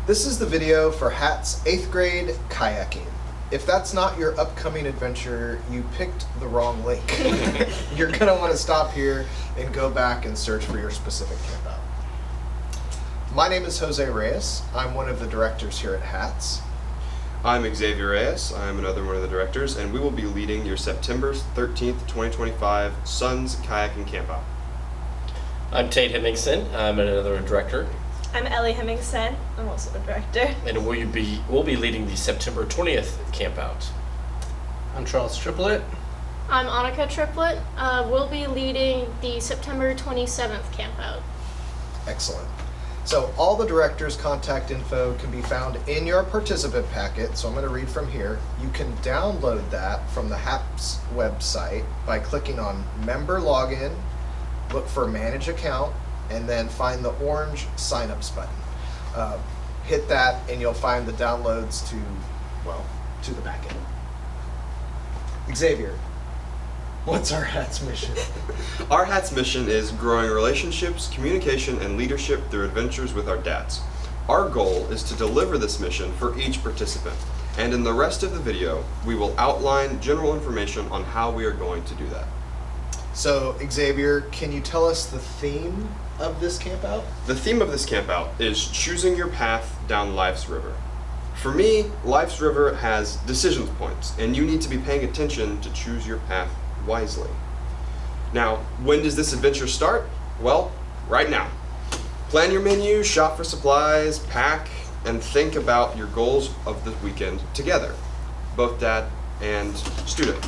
This is the video for HAT's 8th grade kayaking. If that's not your upcoming adventure, you picked the wrong link. You're gonna wanna stop here and go back and search for your specific campout. My name is Jose Reyes. I'm one of the directors here at HATS. I'm Xavier Reyes. I'm another one of the directors, and we will be leading your September 13th, 2025 Suns Kayaking Campout. I'm Tate Hemmingson. I'm another director. I'm Ellie Hemmingson. I'm also a director. And we'll be leading the September 20th campout. I'm Charles Triplett. I'm Annika Triplett. We'll be leading the September 27th campout. Excellent. So all the directors' contact info can be found in your participant packet. So I'm going to read from here. You can download that from the HAPS website by clicking on Member Login, look for Manage Account, and then find the orange Signups button. Hit that and you'll find the downloads to the packet. Xavier, what's our HATS mission? Our HATS mission is growing relationships, communication, and leadership through adventures with our dads. Our goal is to deliver this mission for each participant, and in the rest of the video, we will outline general information on how we are going to do that. So, Xavier, can you tell us the theme of this campout? The theme of this campout is choosing your path down life's river. For me, life's river has decision points, and you need to be paying attention to choose your path wisely. Now, when does this adventure start? Well, right now. Plan your menu, shop for supplies, pack, and think about your goals of the weekend together, both dad and student.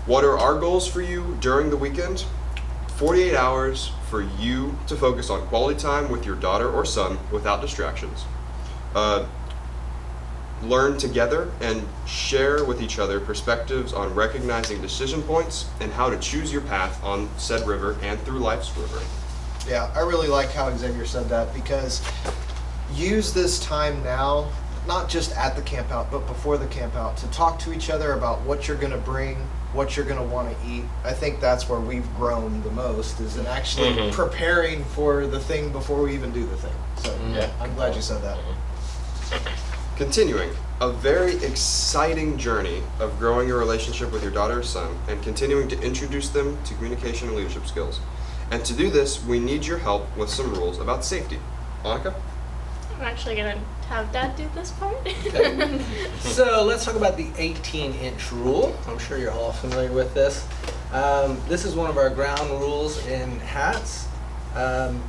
What are our goals for you during the weekend? 48 hours for you to focus on quality time with your daughter or son without distractions. Learn together and share with each other perspectives on recognizing decision points and how to choose your path on said river and through life's river. Yeah, I really like how Xavier said that, because use this time now, not just at the campout, but before the campout, to talk to each other about what you're going to bring, what you're going to want to eat. I think that's where we've grown the most, is in actually preparing for the thing before we even do the thing. So yeah, I'm glad you said that. Continuing, a very exciting journey of growing your relationship with your daughter or son and continuing to introduce them to communication and leadership skills. And to do this, we need your help with some rules about safety. Annika? I'm actually going to have Dad do this part. Okay. So let's talk about the 18-inch rule. I'm sure you're all familiar with this. This is one of our ground rules in HATS. On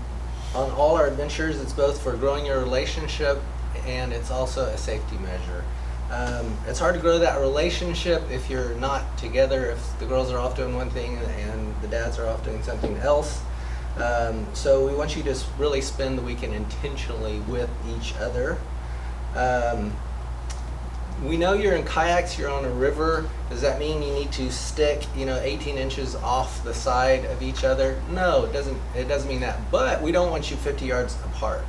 all our adventures, it's both for growing your relationship and it's also a safety measure. It's hard to grow that relationship if you're not together, if the girls are off doing one thing and the dads are off doing something else. So we want you to really spend the weekend intentionally with each other. We know you're in kayaks, you're on a river. Does that mean you need to stick, 18 inches off the side of each other? No, it doesn't mean that. But we don't want you 50 yards apart.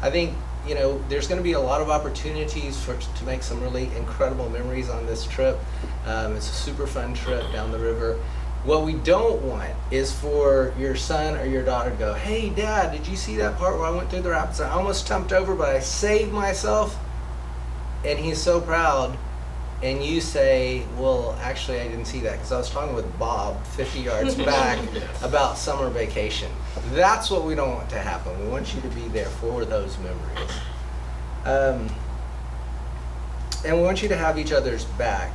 I think, there's going to be a lot of opportunities to make some really incredible memories on this trip. It's a super fun trip down the river. What we don't want is for your son or your daughter to go, "Hey, Dad, did you see that part where I went through the rapids? I almost jumped over, but I saved myself." And he's so proud. And you say, "Well, actually, I didn't see that because I was talking with Bob 50 yards back about summer vacation." That's what we don't want to happen. We want you to be there for those memories. And we want you to have each other's back.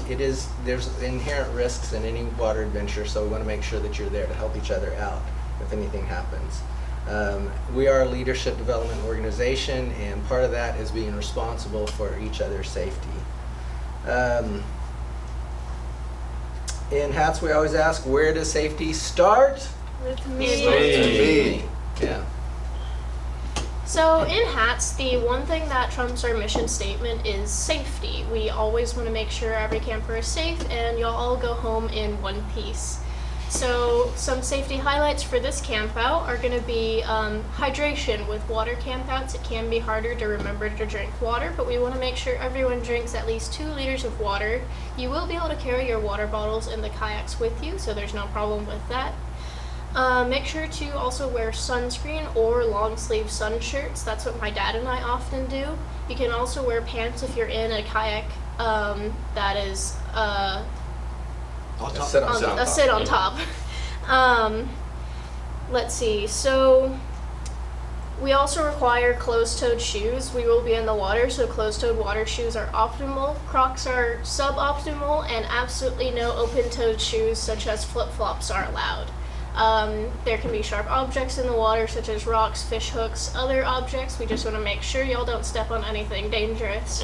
There's inherent risks in any water adventure, so we want to make sure that you're there to help each other out if anything happens. We are a leadership development organization, and part of that is being responsible for each other's safety. In HATS, we always ask, where does safety start? With me. Me. Yeah. So in HATS, the one thing that trumps our mission statement is safety. We always want to make sure every camper is safe and you'll all go home in one piece. So some safety highlights for this campout are going to be hydration. With water campouts, it can be harder to remember to drink water, but we want to make sure everyone drinks at least 2 liters of water. You will be able to carry your water bottles in the kayaks with you, so there's no problem with that. Make sure to also wear sunscreen or long sleeve sun shirts. That's what my dad and I often do. You can also wear pants if you're in a kayak that is Sit on a sit on top. Let's see. So we also require closed-toed shoes. We will be in the water, so closed-toed water shoes are optimal. Crocs are suboptimal, and absolutely no open-toed shoes such as flip-flops are allowed. There can be sharp objects in the water such as rocks, fish hooks, other objects. We just want to make sure y'all don't step on anything dangerous.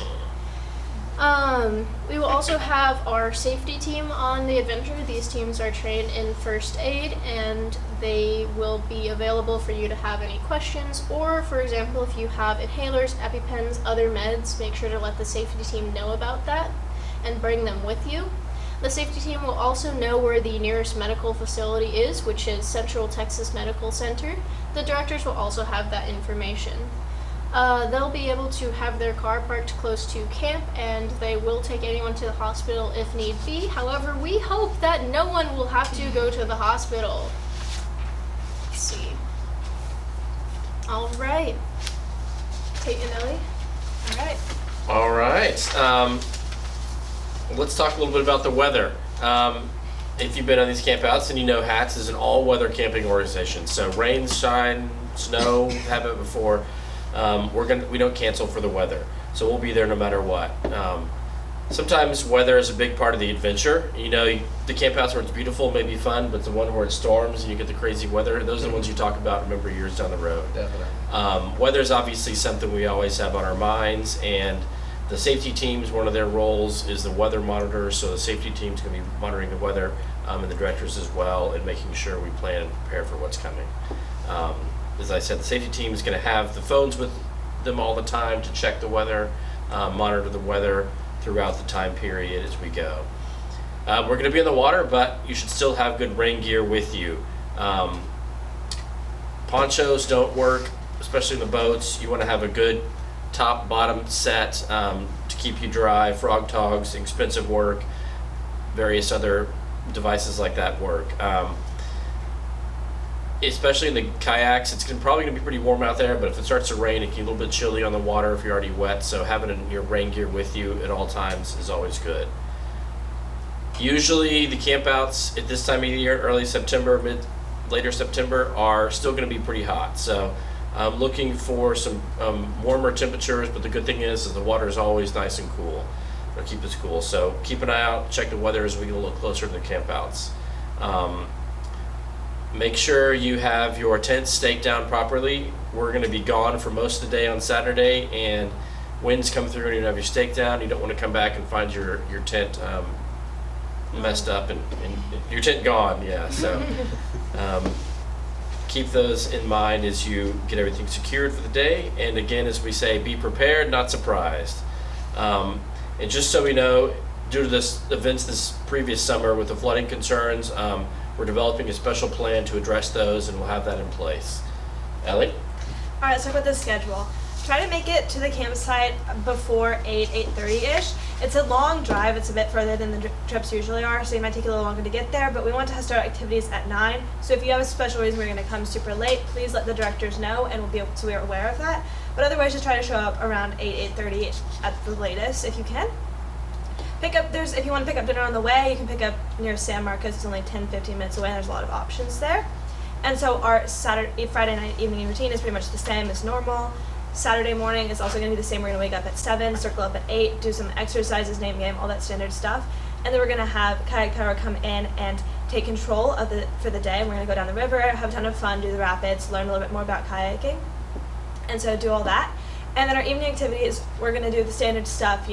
We will also have our safety team on the adventure. These teams are trained in first aid, and they will be available for you to have any questions, or for example, if you have inhalers, EpiPens, other meds, make sure to let the safety team know about that and bring them with you. The safety team will also know where the nearest medical facility is, which is Central Texas Medical Center. The directors will also have that information. They'll be able to have their car parked close to camp, and they will take anyone to the hospital if need be. However, we hope that no one will have to go to the hospital. Let's see. All right. Tate and Ellie. All right. All right. Let's talk a little bit about the weather. If you've been on these campouts, and you know Hats is an all-weather camping organization. So rain, shine, snow, we've had it before. We don't cancel for the weather, so we'll be there no matter what. Sometimes weather is a big part of the adventure. You know, the campouts where it's beautiful may be fun, but the one where it storms and you get the crazy weather, those are the ones you talk about, remember, years down the road. Definitely. Weather is obviously something we always have on our minds, and the safety teams, one of their roles is the weather monitor, so the safety team's going to be monitoring the weather, and the directors as well, and making sure we plan and prepare for what's coming. As I said, the safety team is going to have the phones with them all the time to check the weather, monitor the weather throughout the time period as we go. We're going to be in the water, but you should still have good rain gear with you. Ponchos don't work, especially in the boats. You want to have a good top-bottom set to keep you dry. Frog togs, expensive work. Various other devices like that work. Especially in the kayaks, it's probably going to be pretty warm out there, but if it starts to rain, it can be a little bit chilly on the water if you're already wet, so having your rain gear with you at all times is always good. Usually the campouts at this time of year, early September, later September, are still going to be pretty hot, so I'm looking for some warmer temperatures, but the good thing is the water is always nice and cool. It'll keep us cool, so keep an eye out, check the weather as we get a little closer to the campouts. Make sure you have your tent staked down properly. We're going to be gone for most of the day on Saturday, and winds come through and you don't have your stake down. You don't want to come back and find your tent messed up and your tent gone. Yeah, so keep those in mind as you get everything secured for the day. And again, as we say, be prepared, not surprised. And just so we know, due to this events this previous summer with the flooding concerns, we're developing a special plan to address those, and we'll have that in place. Ellie? All right, let's talk about the schedule. Try to make it to the campsite before 8:30-ish. It's a long drive. It's a bit further than the trips usually are, so it might take a little longer to get there, but we want to start activities at 9. So if you have a special reason we're going to come super late, please let the directors know, and so we're aware of that. But otherwise, just try to show up around 8:30 at the latest if you can. If you want to pick up dinner on the way, you can pick up near San Marcos. It's only 10-15 minutes away, and there's a lot of options there. And so our Friday night evening routine is pretty much the same as normal. Saturday morning is also going to be the same. We're going to wake up at 7, circle up at 8, do some exercises, name game, all that standard stuff. And then we're going to have Kayak Power come in and take control for the day. And we're going to go down the river, have a ton of fun, do the rapids, learn a little bit more about kayaking. And so do all that. And then our evening activities, we're going to do the standard stuff,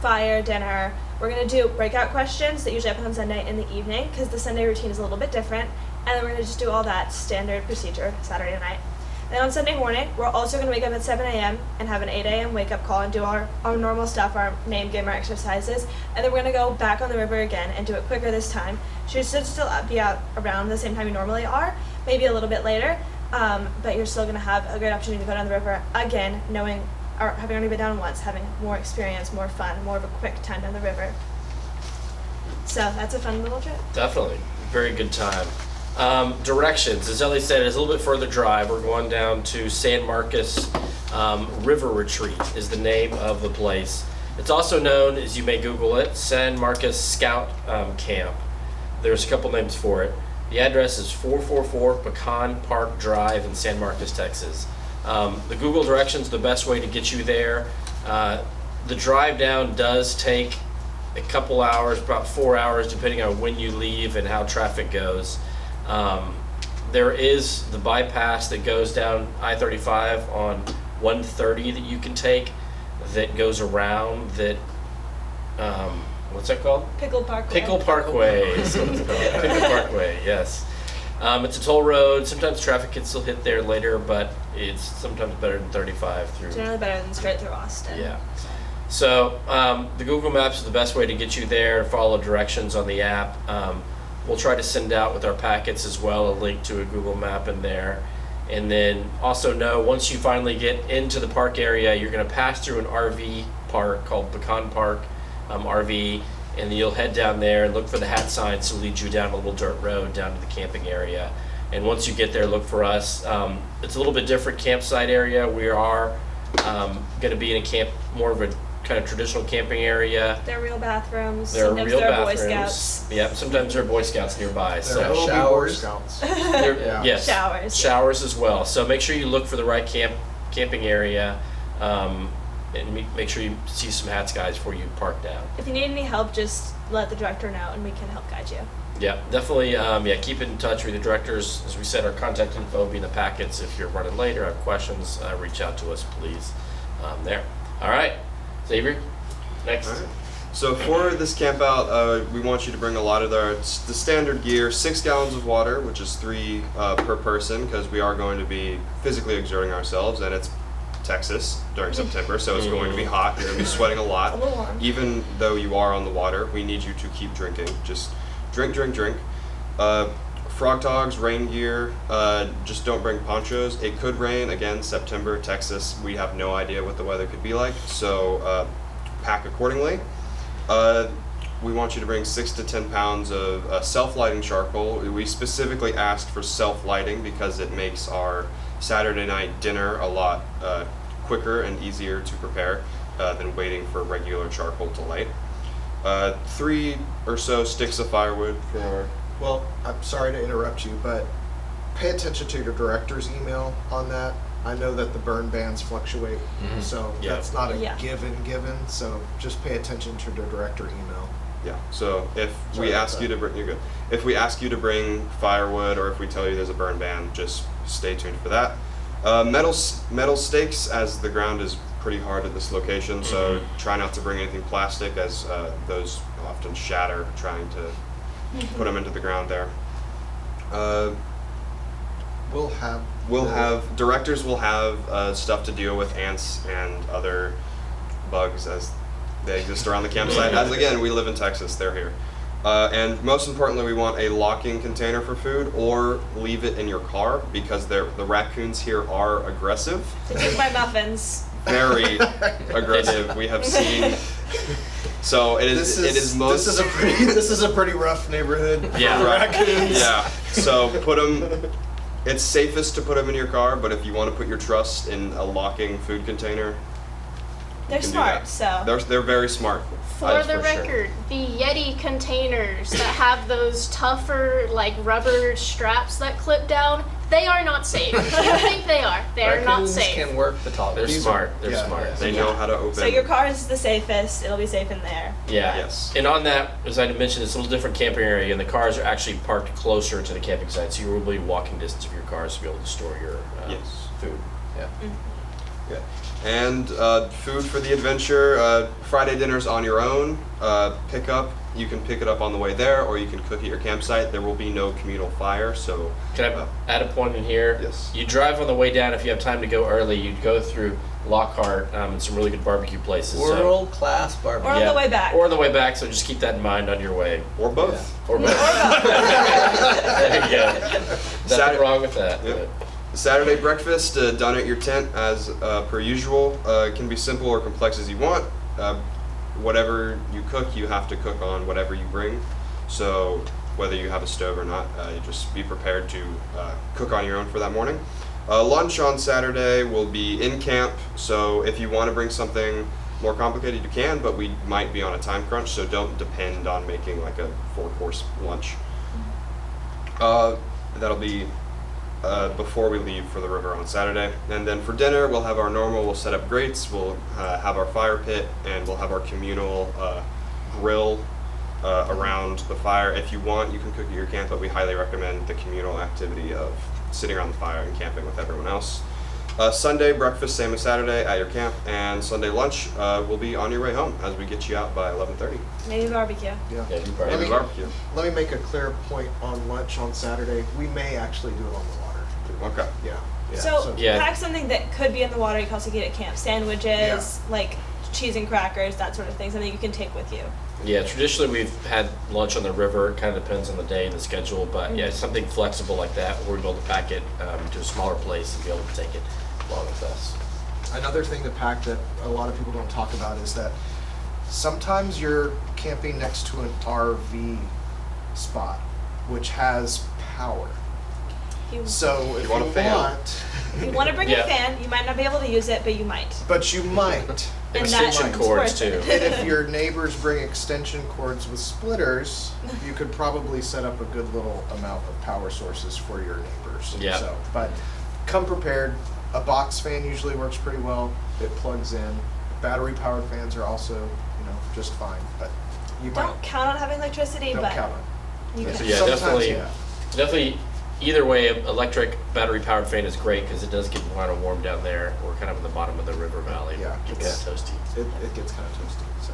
fire, dinner. We're going to do breakout questions that usually happen on Sunday in the evening because the Sunday routine is a little bit different. And then we're going to just do all that standard procedure Saturday night. Then on Sunday morning, we're also going to wake up at 7 a.m. and have an 8 a.m. wake-up call and do our normal stuff, our name game, our exercises. And then we're going to go back on the river again and do it quicker this time. You should still be out around the same time you normally are, maybe a little bit later. But you're still going to have a great opportunity to go down the river again, having only been down once, having more experience, more fun, more of a quick time down the river. So that's a fun little trip. Definitely. Very good time. Directions, as Ellie said, it's a little bit further drive. We're going down to San Marcos River Retreat is the name of the place. It's also known, as you may Google it, San Marcos Scout Camp. There's a couple names for it. The address is 444 Pecan Park Drive in San Marcos, Texas. The Google directions, the best way to get you there. The drive down does take a couple hours, about 4 hours, depending on when you leave and how traffic goes. There is the bypass that goes down I-35 on 130 that you can take that goes around that, what's that called? Pickle Parkway. Pickle Parkway is what it's called. Pickle Parkway, yes. It's a toll road. Sometimes traffic can still hit there later, but it's sometimes better than 35 through. Generally better than straight through Austin. Yeah. So the Google Maps is the best way to get you there. Follow directions on the app. We'll try to send out with our packets as well a link to a Google Map in there. And then also know once you finally get into the park area, you're going to pass through an RV park called Pecan Park RV, and then you'll head down there and look for the hat signs to lead you down a little dirt road down to the camping area. And once you get there, look for us. It's a little bit different campsite area. We are going to be in a camp, more of a kind of traditional camping area. They're real bathrooms. There are Sometimes real there are bathrooms. Boy Scouts. Yep, sometimes there are Boy Scouts nearby. There So will be Boy showers. Scouts. there- yes, Showers. showers as well. So make sure you look for the right camping area, and make sure you see some hats guys before you park down. If you need any help, just let the director know and we can help guide you. Yeah, definitely. Keep in touch with the directors. As we said, our contact info will be in the packets. If you're running late or have questions, reach out to us, please. There. All right, Xavier. Next. All right. So for this camp out, we want you to bring a lot of the standard gear: 6 gallons of water, which is 3 per person, because we are going to be physically exerting ourselves, and it's Texas during September, so it's going to be hot. You're going to be sweating a lot. A little warm. Even though you are on the water, we need you to keep drinking. Just drink, drink, drink. Frog togs, rain gear. Just don't bring ponchos. It could rain again. September, Texas. We have no idea what the weather could be like, so pack accordingly. We want you to bring 6 to 10 pounds of self-lighting charcoal. We specifically asked for self-lighting because it makes our Saturday night dinner a lot quicker and easier to prepare than waiting for regular charcoal to light. 3 or so sticks of firewood for our... Well, I'm sorry to interrupt you, but pay attention to your director's email on that. I know that the burn bans fluctuate, so Yeah. that's not a Yeah. given, so just pay attention to the director email. Yeah, so if Sorry we about ask you that. to bring, you're good. If we ask you to bring firewood, or if we tell you there's a burn ban, just stay tuned for that. Metal stakes, as the ground is pretty hard at this location, so try not to bring anything plastic, as those often shatter trying to put them into the ground there. Directors will have stuff to deal with ants and other bugs as they exist around the campsite. As again, we live in Texas, they're here. And most importantly, we want a locking container for food, or leave it in your car, because the raccoons here are aggressive. They took my muffins. Very aggressive. We have seen. So This is a pretty rough neighborhood. Yeah. For raccoons. Yeah. So put them. It's safest to put them in your car, but if you want to put your trust in a locking food container, They're you can do smart, that. so. They're very smart. For the sure. record, the Yeti containers that have those tougher, like rubber straps that clip down, they are not safe. You think they are? They are not Raccoons safe. can work the top. They're smart. They're yeah, smart. yeah. They know how to open. So your car is the safest. It'll be safe in there. Yeah. Yes. And on that, as I mentioned, it's a little different camping area, and the cars are actually parked closer to the camping site, so you will be walking distance of your cars to be able to store your Yes. food. Yeah. Yeah. And food for the adventure. Friday dinner's on your own. Pick up. You can pick it up on the way there, or you can cook at your campsite. There will be no communal fire, so. Can I add a point in here? Yes. You drive on the way down, if you have time to go early, you'd go through Lockhart and some really good barbecue places. so- World class barbecue. Or on the way back. Or on the way back, so just keep that in mind on your way. Or both. Or both. There you go. Nothing Saturday- wrong with that. Yep. Saturday breakfast done at your tent as per usual. It can be simple or complex as you want. Whatever you cook, you have to cook on whatever you bring. So whether you have a stove or not. You just be prepared to cook on your own for that morning. Lunch on Saturday will be in camp, so if you want to bring something more complicated, you can, but we might be on a time crunch, so don't depend on making like a 4-course lunch. That'll be before we leave for the river on Saturday. And then for dinner, we'll have our normal, we'll set up grates, we'll have our fire pit, and we'll have our communal grill around the fire. If you want, you can cook at your camp, but we highly recommend the communal activity of sitting around the fire and camping with everyone else. Sunday breakfast, same as Saturday at your camp, and Sunday lunch will be on your way home as we get you out by 11:30. Maybe barbecue. Yeah. Yeah, you probably- Let me, Barbecue. let me make a clear point on lunch on Saturday. We may actually do it on the water. Okay. Yeah. Yeah. So Yeah. pack something that could be in the water. You can also get at camp. Sandwiches, like cheese and crackers, that sort of thing. Something you can take with you. Yeah, traditionally we've had lunch on the river. It kind of depends on the day and the schedule, but yeah, something flexible like that, where we're able to pack it to a smaller place and be able to take it along with us. Another thing to pack that a lot of people don't talk about is that sometimes you're camping next to an RV spot, which has power. So if you want a fan? want, If you want to bring Yeah. a fan, you might not be able to use it, but you might. but you might. And Extension that- cords it's too. worth it. And if your neighbors bring extension cords with splitters, you could probably set up a good little amount of power sources for your neighbors. Yeah. So, but come prepared. A box fan usually works pretty well. It plugs in. Battery powered fans are also, just fine. But you Don't might count on having electricity, don't but count on it. you Yeah. can. Yeah, Sometimes, definitely. Either way, electric battery powered fan is great because it does get kind of warm down there. We're kind of in the bottom of the river valley. Yeah. It gets kind of toasty. It gets kind of toasty. So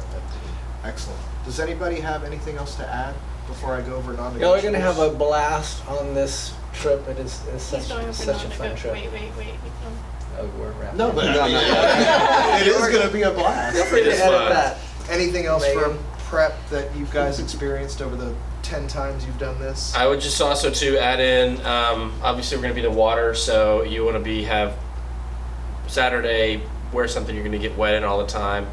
excellent. Does anybody have anything else to add before I go over non-negotiables? Y'all are gonna have a blast on this trip. It is He's such going over such a fun non-nego- trip. Wait. Oh, we're wrapping. No, up. but it is going to be a blast. Feel free It to is edit fun. that. Anything else Megan? from prep that you guys experienced over the 10 times you've done this? I would just also to add in, obviously we're going to be in the water, so you want to have Saturday, wear something you're going to get wet in all the time,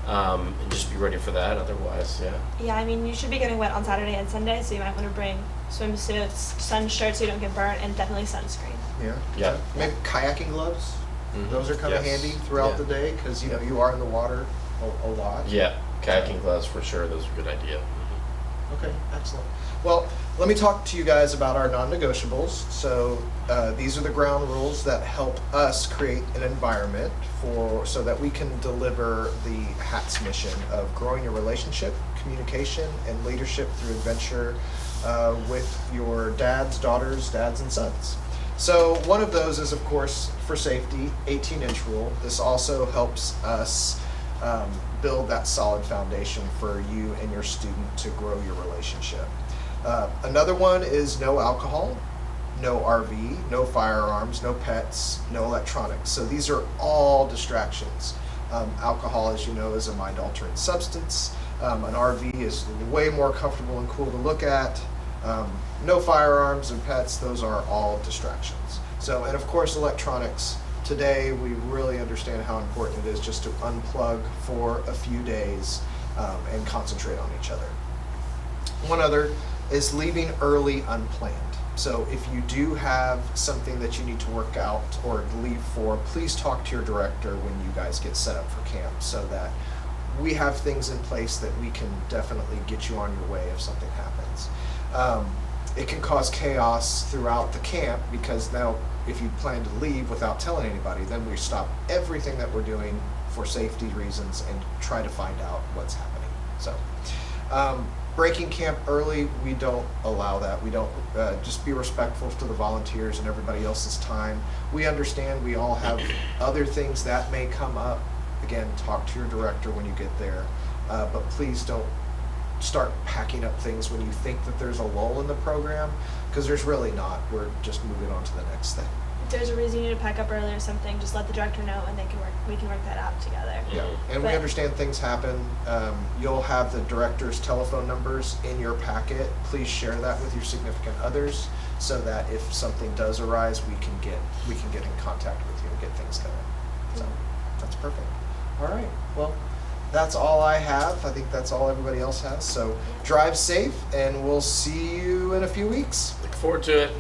and just be ready for that. Otherwise, yeah. Yeah, I mean, you should be getting wet on Saturday and Sunday, so you might want to bring swimsuits, sun shirts so you don't get burnt, and definitely sunscreen. Yeah. Yeah. Maybe kayaking gloves. Mhm. Those are kind of Yes. handy throughout Yeah. the day because you are in the water a lot. Yeah, kayaking gloves for sure. Those are a good idea. Okay, excellent. Well, let me talk to you guys about our non-negotiables. So these are the ground rules that help us create an environment so that we can deliver the HATS mission of growing your relationship, communication, and leadership through adventure with your dads, daughters, and sons. So one of those is, of course, for safety, 18-inch rule. This also helps us build that solid foundation for you and your student to grow your relationship. Another one is no alcohol, no RV, no firearms, no pets, no electronics. So these are all distractions. Alcohol, as you know, is a mind-altering substance. An RV is way more comfortable and cool to look at. No firearms and pets, those are all distractions. So, and of course, electronics. Today, we really understand how important it is just to unplug for a few days and concentrate on each other. One other is leaving early unplanned. So if you do have something that you need to work out or leave for, please talk to your director when you guys get set up for camp so that we have things in place that we can definitely get you on your way if something happens. It can cause chaos throughout the camp because now if you plan to leave without telling anybody, then we stop everything that we're doing for safety reasons and try to find out what's happening. So, breaking camp early, we don't allow that. We don't, just be respectful to the volunteers and everybody else's time. We understand we all have other things that may come up. Again, talk to your director when you get there, but please don't start packing up things when you think that there's a lull in the program, because there's really not. We're just moving on to the next thing. If there's a reason you need to pack up early or something, just let the director know, and we can work that out together. Yeah, and we But- understand things happen. You'll have the director's telephone numbers in your packet. Please share that with your significant others so that if something does arise, we can get in contact with you and get things going. So that's perfect. All right. Well, that's all I have. I think that's all everybody else has. So drive safe, and we'll see you in a few weeks. Look forward to it.